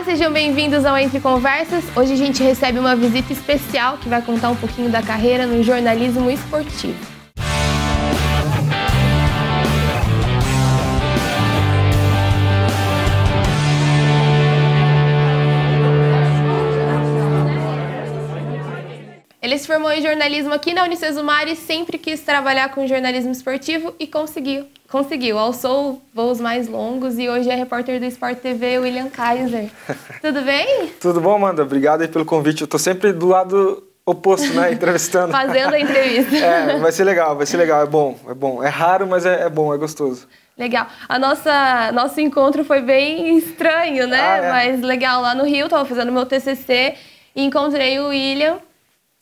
sejam bem-vindos ao Entre Conversas. Hoje a gente recebe uma visita especial que vai contar um pouquinho da carreira no jornalismo esportivo. Ele se formou em jornalismo aqui na Unicesumar e sempre quis trabalhar com jornalismo esportivo e conseguiu. Alçou voos mais longos e hoje é repórter do Sport TV, William Kaiser. Tudo bem? Tudo bom, Amanda? Obrigado aí pelo convite. Eu tô sempre do lado oposto, né? Entrevistando. Fazendo a entrevista. Vai ser legal. É bom. É raro, mas é bom, é gostoso. Legal. Nosso encontro foi bem estranho, né? Mas legal. Lá no Rio, tava fazendo meu TCC e encontrei o William.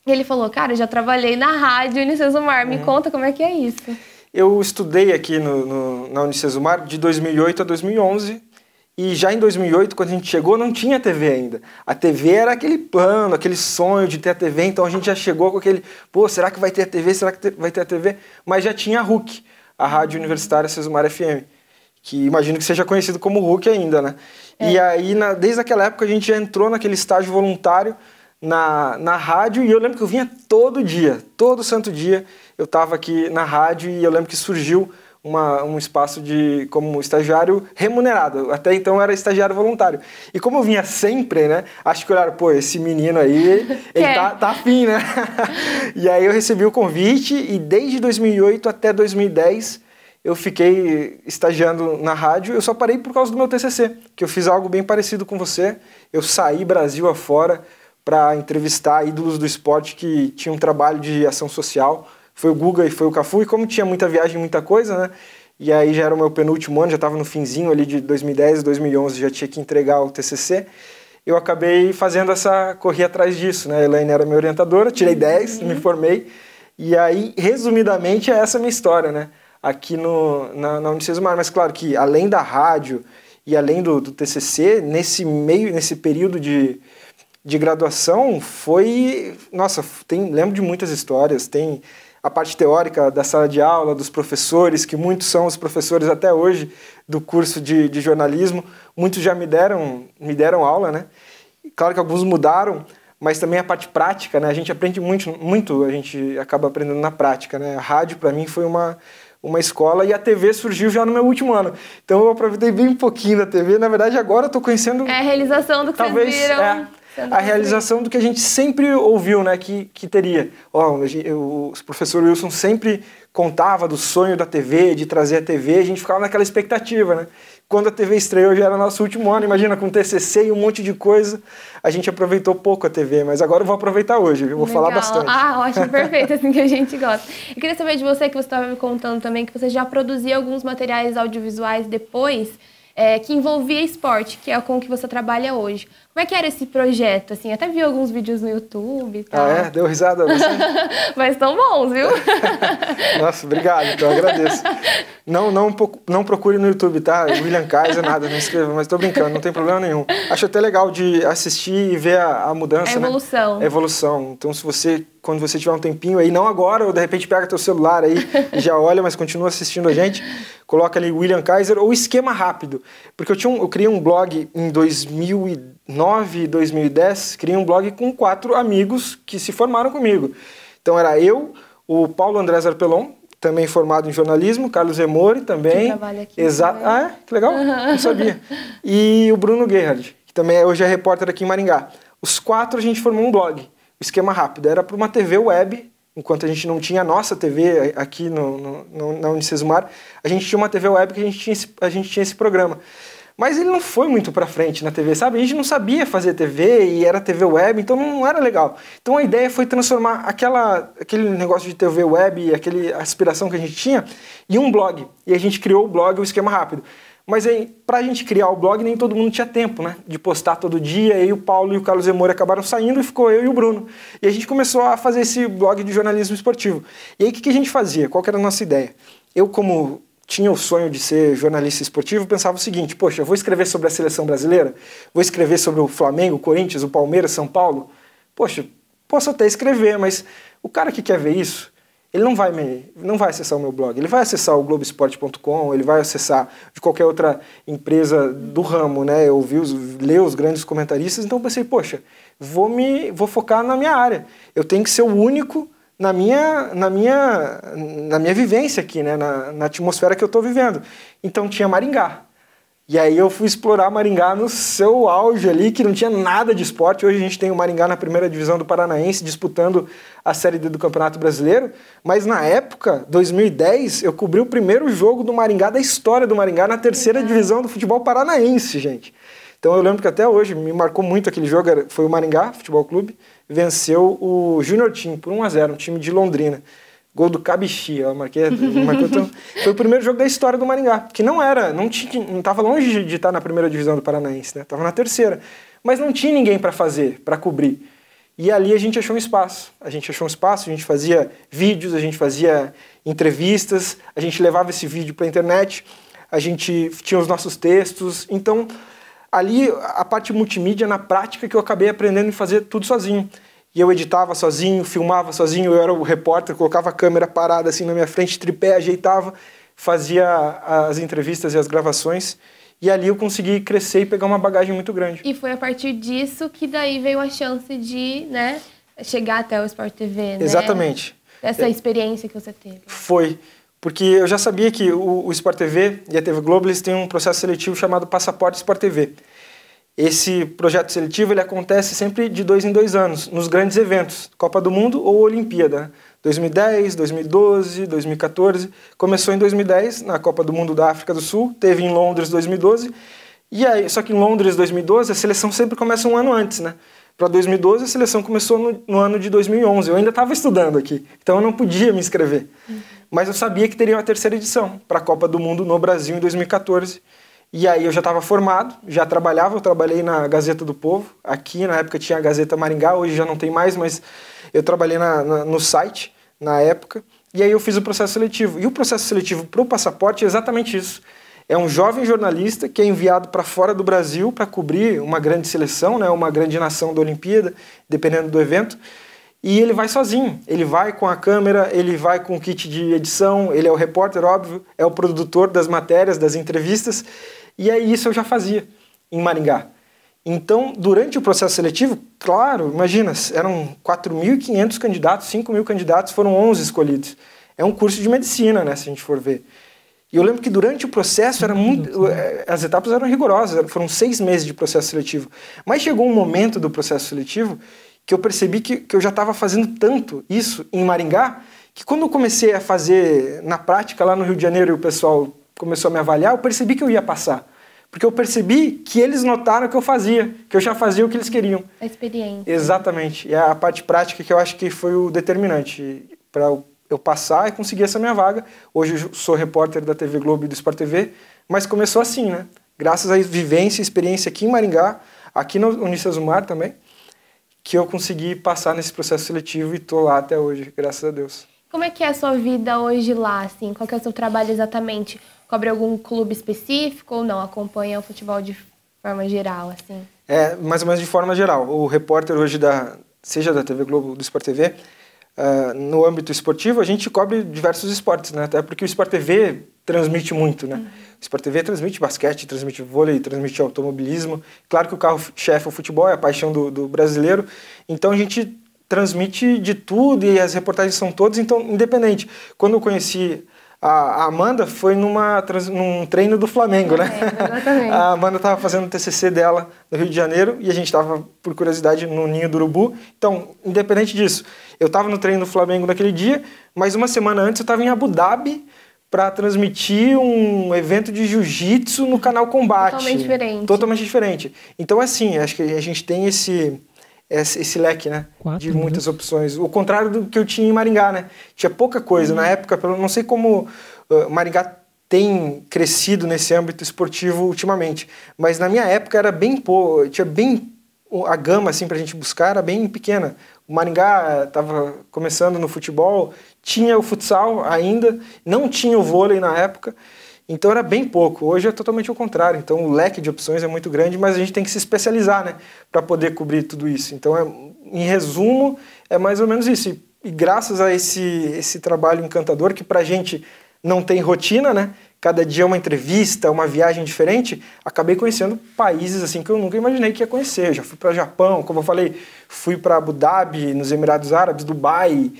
Ele falou, cara, eu já trabalhei na rádio Unicesumar, me conta como é que é isso. Eu estudei aqui na Unicesumar de 2008 a 2011 e já em 2008, quando a gente chegou, não tinha TV ainda. A TV era aquele plano, aquele sonho de ter a TV, então a gente já chegou com aquele, pô, será que vai ter a TV, será que vai ter a TV? Mas já tinha a RUC, a Rádio Universitária Sesumar FM, que imagino que seja conhecido como RUC ainda, né? E aí, desde aquela época, a gente já entrou naquele estágio voluntário na rádio e eu lembro que eu vinha todo dia, todo santo dia eu estava aqui na rádio e eu lembro que surgiu um espaço como estagiário remunerado, até então era estagiário voluntário. E como eu vinha sempre, né, acho que olharam, pô, esse menino aí, ele tá afim, né? E aí eu recebi o convite e desde 2008 até 2010 eu fiquei estagiando na rádio, eu só parei por causa do meu TCC, que eu fiz algo bem parecido com você, eu saí Brasil afora para entrevistar ídolos do esporte que tinham um trabalho de ação social. Foi o Guga e foi o Cafu, e como tinha muita viagem, muita coisa, né? E aí já era o meu penúltimo ano, já estava no finzinho ali de 2010, 2011, já tinha que entregar o TCC. Eu acabei fazendo correr atrás disso, né? A Elaine era minha orientadora, tirei 10, me formei. E aí, resumidamente, é essa a minha história, né? Aqui na Unicesumar. Mas claro que, além da rádio e além do TCC, nesse período de graduação lembro de muitas histórias, tem a parte teórica da sala de aula, dos professores, que muitos são os professores até hoje do curso de jornalismo, muitos já me deram aula, né? Claro que alguns mudaram, mas também a parte prática, né? A gente aprende muito, a gente acaba aprendendo na prática, né? A rádio para mim foi uma escola e a TV surgiu já no meu último ano. Então eu aproveitei bem um pouquinho da TV, na verdade agora eu tô conhecendo... É a realização do que vocês viram... A realização do que a gente sempre ouviu, né, que teria. O professor Wilson sempre contava do sonho da TV, de trazer a TV, a gente ficava naquela expectativa, né? Quando a TV estreou já era nosso último ano, imagina, com TCC e um monte de coisa, a gente aproveitou pouco a TV, mas agora eu vou aproveitar hoje, eu vou falar bastante. Ótimo, perfeito, assim que a gente gosta. Eu queria saber de você, que você estava me contando também, que você já produzia alguns materiais audiovisuais depois, que envolvia esporte, que é com o que você trabalha hoje. Como é que era esse projeto? Assim, até vi alguns vídeos no YouTube e tal. Deu risada você? Mas estão bons, viu? Nossa, obrigado, então eu agradeço. Não procure no YouTube, tá? William Kaiser, nada, não escreva, mas tô brincando, não tem problema nenhum. Acho até legal de assistir e ver a mudança, a evolução. Né? A evolução. Então, quando você tiver um tempinho aí, não agora, ou de repente pega teu celular aí e já olha, mas continua assistindo a gente, coloca ali William Kaiser ou Esquema Rápido. Porque eu criei um blog em 2009, 2010, criei um blog com 4 amigos que se formaram comigo. Então era eu, o Paulo André Zarpelon, também formado em jornalismo, Carlos Emori também. Que trabalha aqui. Exato. Que legal, não sabia. E o Bruno Gerhard, que também hoje é repórter aqui em Maringá. Os 4 a gente formou um blog, o Esquema Rápido. Era para uma TV web, enquanto a gente não tinha a nossa TV aqui na Unicesumar, a gente tinha uma TV web que a gente tinha esse programa. Mas ele não foi muito pra frente na TV, sabe? A gente não sabia fazer TV e era TV web, então não era legal. Então a ideia foi transformar aquele negócio de TV web e aquela aspiração que a gente tinha em um blog. E a gente criou o blog, o Esquema Rápido. Mas aí, pra gente criar o blog, nem todo mundo tinha tempo, né? De postar todo dia, e o Paulo e o Carlos Emori acabaram saindo e ficou eu e o Bruno. E a gente começou a fazer esse blog de jornalismo esportivo. E aí o que a gente fazia? Qual que era a nossa ideia? Eu, como tinha o sonho de ser jornalista esportivo, pensava o seguinte, poxa, eu vou escrever sobre a seleção brasileira, vou escrever sobre o Flamengo, o Corinthians, o Palmeiras, São Paulo. Poxa, posso até escrever, mas o cara que quer ver isso, ele não vai acessar o meu blog, ele vai acessar o Globoesporte.com, ele vai acessar de qualquer outra empresa do ramo, né? Eu ler os grandes comentaristas, então eu pensei, poxa, vou focar na minha área. Eu tenho que ser o único na minha vivência aqui, né? Na atmosfera que eu estou vivendo. Então tinha Maringá. E aí eu fui explorar Maringá no seu auge ali, que não tinha nada de esporte. Hoje a gente tem o Maringá na primeira divisão do Paranaense, disputando a Série D do Campeonato Brasileiro. Mas na época, 2010, eu cobri o primeiro jogo do Maringá, da história do Maringá, na terceira divisão do futebol paranaense, gente. Então eu lembro que até hoje me marcou muito aquele jogo, foi o Maringá Futebol Clube, venceu o Junior Team por 1-0, um time de Londrina. Gol do Cabixi, eu marquei então, foi o primeiro jogo da história do Maringá, que não estava longe de estar na primeira divisão do Paranaense, né? Estava na terceira, mas não tinha ninguém para fazer, para cobrir. E ali a gente achou um espaço, a gente fazia vídeos, a gente fazia entrevistas, a gente levava esse vídeo para a internet, a gente tinha os nossos textos, então ali a parte multimídia na prática que eu acabei aprendendo a fazer tudo sozinho. E eu editava sozinho, filmava sozinho, eu era o repórter, colocava a câmera parada assim na minha frente, tripé, ajeitava, fazia as entrevistas e as gravações. E ali eu consegui crescer e pegar uma bagagem muito grande. E foi a partir disso que daí veio a chance de, né, chegar até o Sport TV, né? Exatamente. Essa experiência que você teve. Foi. Porque eu já sabia que o Sport TV e a TV Globo eles têm um processo seletivo chamado Passaporte Sport TV. Esse projeto seletivo ele acontece sempre de 2 em 2 anos, nos grandes eventos, Copa do Mundo ou Olimpíada. 2010, 2012, 2014. Começou em 2010, na Copa do Mundo da África do Sul, teve em Londres 2012. E aí, só que em Londres 2012 a seleção sempre começa um ano antes, né? Para 2012 a seleção começou no ano de 2011. Eu ainda estava estudando aqui, então eu não podia me inscrever. Mas eu sabia que teria uma terceira edição para a Copa do Mundo no Brasil em 2014. E aí eu já estava formado, já trabalhava, eu trabalhei na Gazeta do Povo, aqui na época tinha a Gazeta Maringá, hoje já não tem mais, mas eu trabalhei no site na época, e aí eu fiz o processo seletivo. E o processo seletivo para o passaporte é exatamente isso. É um jovem jornalista que é enviado para fora do Brasil para cobrir uma grande seleção, né, uma grande nação da Olimpíada, dependendo do evento, e ele vai sozinho, ele vai com a câmera, ele vai com o kit de edição, ele é o repórter, óbvio, é o produtor das matérias, das entrevistas, e aí isso eu já fazia em Maringá. Então, durante o processo seletivo, claro, imagina, eram 4.500 candidatos, 5.000 candidatos, foram 11 escolhidos. É um curso de medicina, né, se a gente for ver. E eu lembro que durante o processo as etapas eram rigorosas, foram 6 meses de processo seletivo. Mas chegou um momento do processo seletivo que eu percebi que eu já estava fazendo tanto isso em Maringá, que quando eu comecei a fazer na prática lá no Rio de Janeiro e o pessoal começou a me avaliar, eu percebi que eu ia passar. Porque eu percebi que eles notaram que eu fazia, que eu já fazia o que eles queriam. A experiência. Exatamente. E a parte prática que eu acho que foi o determinante para eu passar e conseguir essa minha vaga. Hoje eu sou repórter da TV Globo e do Sport TV, mas começou assim, né? Graças à vivência e experiência aqui em Maringá, aqui no Unicesumar também, que eu consegui passar nesse processo seletivo e estou lá até hoje, graças a Deus. Como é que é a sua vida hoje lá, assim? Qual que é o seu trabalho exatamente? Cobre algum clube específico ou não? Acompanha o futebol de forma geral, assim? É, mais ou menos de forma geral. O repórter hoje, seja da TV Globo ou do Sport TV, no âmbito esportivo, a gente cobre diversos esportes, né? Até porque o Sport TV transmite muito, né? O Sport TV transmite basquete, transmite vôlei, transmite automobilismo. Claro que o carro-chefe é o futebol, é a paixão do brasileiro. Então a gente transmite de tudo e as reportagens são todas, então, independente. Quando eu conheci a Amanda, foi num treino do Flamengo, né? Exatamente. A Amanda estava fazendo o TCC dela no Rio de Janeiro e a gente estava, por curiosidade, no Ninho do Urubu. Então, independente disso, eu estava no treino do Flamengo naquele dia, mas uma semana antes eu estava em Abu Dhabi para transmitir um evento de jiu-jitsu no canal Combate. Totalmente diferente. Totalmente diferente. Então, assim, acho que a gente tem esse leque, né? De muitas opções. O contrário do que eu tinha em Maringá, né? Tinha pouca coisa. Na época, não sei como Maringá tem crescido nesse âmbito esportivo ultimamente, mas na minha época era bem pouco, tinha bem a gama assim pra gente buscar era bem pequena. O Maringá estava começando no futebol, tinha o futsal ainda, não tinha o vôlei na época. Então era bem pouco. Hoje é totalmente o contrário. Então o leque de opções é muito grande, mas a gente tem que se especializar, né, para poder cobrir tudo isso. Então, em resumo, é mais ou menos isso. E graças a esse trabalho encantador, que pra gente não tem rotina, né? Cada dia é uma entrevista, uma viagem diferente, acabei conhecendo países assim que eu nunca imaginei que ia conhecer. Já fui para Japão, como eu falei, fui para Abu Dhabi, nos Emirados Árabes, Dubai,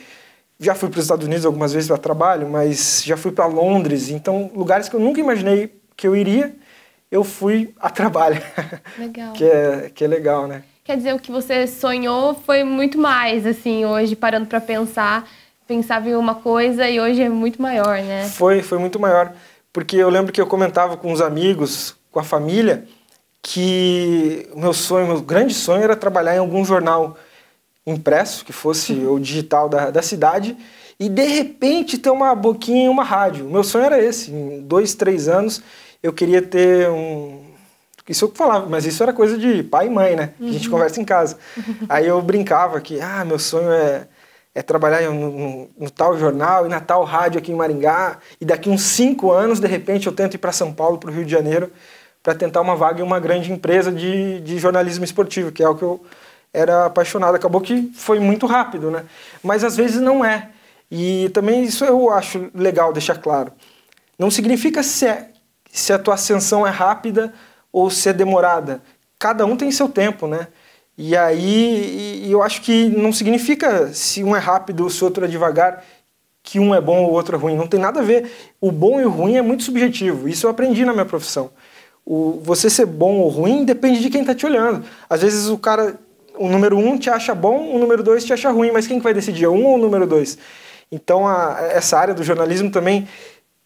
já fui para os Estados Unidos algumas vezes para trabalho, mas já fui para Londres, então lugares que eu nunca imaginei que eu iria, eu fui a trabalho. Legal. que é legal, né? Quer dizer, o que você sonhou foi muito mais, assim, hoje, parando para pensar, pensava em uma coisa e hoje é muito maior, né? Foi muito maior. Porque eu lembro que eu comentava com os amigos, com a família, que o meu grande sonho era trabalhar em algum jornal impresso, que fosse o digital da cidade, e de repente ter uma boquinha em uma rádio. O meu sonho era esse. Em 2, 3 anos eu queria ter um... Isso eu falava, mas isso era coisa de pai e mãe, né? A gente conversa em casa. Aí eu brincava que, meu sonho é trabalhar no tal jornal e na tal rádio aqui em Maringá, e daqui uns 5 anos, de repente, eu tento ir para São Paulo, para o Rio de Janeiro, para tentar uma vaga em uma grande empresa de jornalismo esportivo, que é o que eu era apaixonado. Acabou que foi muito rápido, né? Mas às vezes não é. E também isso eu acho legal deixar claro. Não significa se a tua ascensão é rápida ou se é demorada. Cada um tem seu tempo, né? E aí eu acho que não significa se um é rápido ou se o outro é devagar, que um é bom ou o outro é ruim. Não tem nada a ver. O bom e o ruim é muito subjetivo. Isso eu aprendi na minha profissão. Você ser bom ou ruim depende de quem está te olhando. Às vezes o número 1 te acha bom, o número 2 te acha ruim, mas quem que vai decidir? É o 1 ou o número 2? Então essa área do jornalismo também,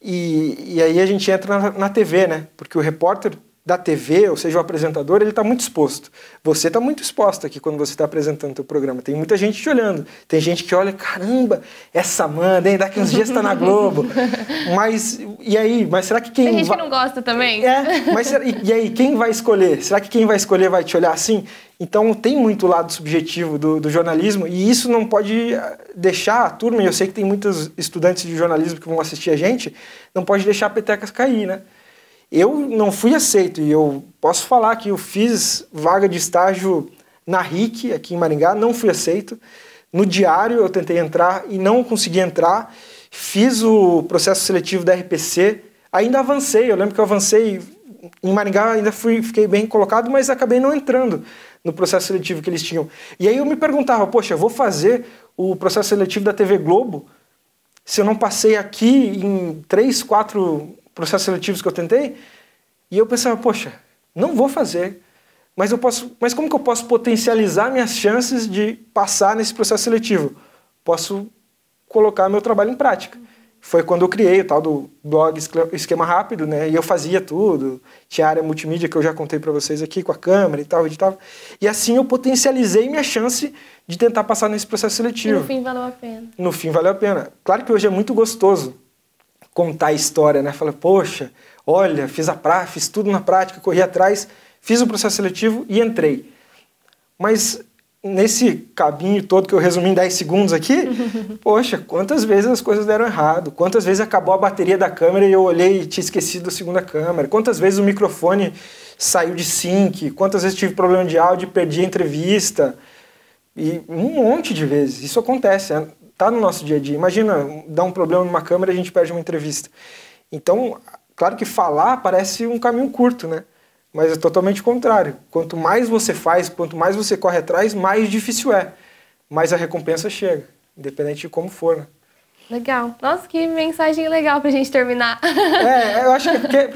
e aí a gente entra na TV, né? Porque o repórter da TV, ou seja, o apresentador, ele está muito exposto. Você está muito exposto aqui quando você está apresentando o teu programa. Tem muita gente te olhando. Tem gente que olha, caramba, essa Amanda, hein? Daqui uns dias está na Globo. Mas, e aí? Mas será que quem Tem gente que não gosta também. Mas e aí? Quem vai escolher? Será que quem vai escolher vai te olhar assim? Então tem muito lado subjetivo do jornalismo, e isso não pode deixar a turma, e eu sei que tem muitos estudantes de jornalismo que vão assistir a gente, não pode deixar a petecas cair, né? Eu não fui aceito, e eu posso falar que eu fiz vaga de estágio na RIC, aqui em Maringá, não fui aceito. No Diário eu tentei entrar e não consegui entrar. Fiz o processo seletivo da RPC, ainda avancei, eu lembro que eu avancei em Maringá, ainda fiquei bem colocado, mas acabei não entrando no processo seletivo que eles tinham. E aí eu me perguntava, poxa, eu vou fazer o processo seletivo da TV Globo se eu não passei aqui em 3, 4... processos seletivos que eu tentei, e eu pensava, poxa, não vou fazer, mas como que eu posso potencializar minhas chances de passar nesse processo seletivo? Posso colocar meu trabalho em prática. Foi quando eu criei o tal do blog Esquema Rápido, né? E eu fazia tudo, tinha área multimídia que eu já contei para vocês aqui, com a câmera e tal, editava. E assim eu potencializei minha chance de tentar passar nesse processo seletivo. E no fim valeu a pena. No fim valeu a pena. Claro que hoje é muito gostoso contar a história, né? Falei, poxa, olha, fiz tudo na prática, corri atrás, fiz o processo seletivo e entrei. Mas nesse caminho todo que eu resumi em 10 segundos aqui, poxa, quantas vezes as coisas deram errado, quantas vezes acabou a bateria da câmera e eu olhei e tinha esquecido a segunda câmera, quantas vezes o microfone saiu de sync, quantas vezes tive problema de áudio e perdi a entrevista, e um monte de vezes. Isso acontece, tá no nosso dia a dia. Imagina, dá um problema numa câmera e a gente perde uma entrevista. Então, claro que falar parece um caminho curto, né? Mas é totalmente o contrário. Quanto mais você faz, quanto mais você corre atrás, mais difícil é. Mais a recompensa chega, independente de como for, né? Legal. Nossa, que mensagem legal pra gente terminar. Eu acho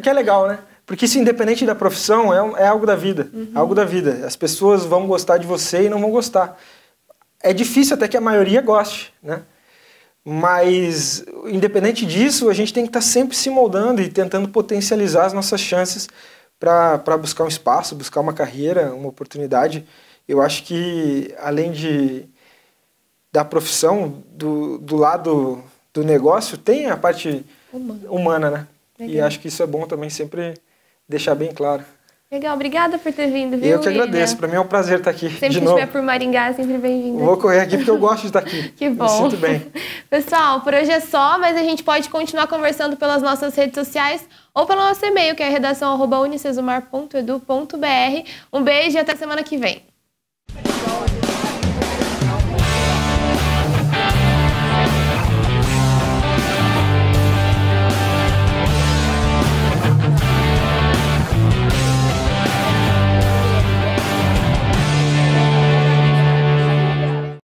que é legal, né? Porque isso, independente da profissão, é algo da vida. Algo da vida. As pessoas vão gostar de você e não vão gostar. É difícil até que a maioria goste, né? Mas, independente disso, a gente tem que estar sempre se moldando e tentando potencializar as nossas chances para buscar um espaço, buscar uma carreira, uma oportunidade. Eu acho que, além da profissão, do lado do negócio, tem a parte humana, né? Legal. E acho que isso é bom também sempre deixar bem claro. Legal, obrigada por ter vindo, viu? Eu que agradeço, para mim é um prazer estar aqui sempre de que novo. estiver por Maringá, sempre bem-vindo. Vou correr aqui porque eu gosto de estar aqui. Que bom. Me sinto bem. Pessoal, por hoje é só, mas a gente pode continuar conversando pelas nossas redes sociais ou pelo nosso e-mail, que é redação@unicesumar.edu.br. Um beijo e até semana que vem.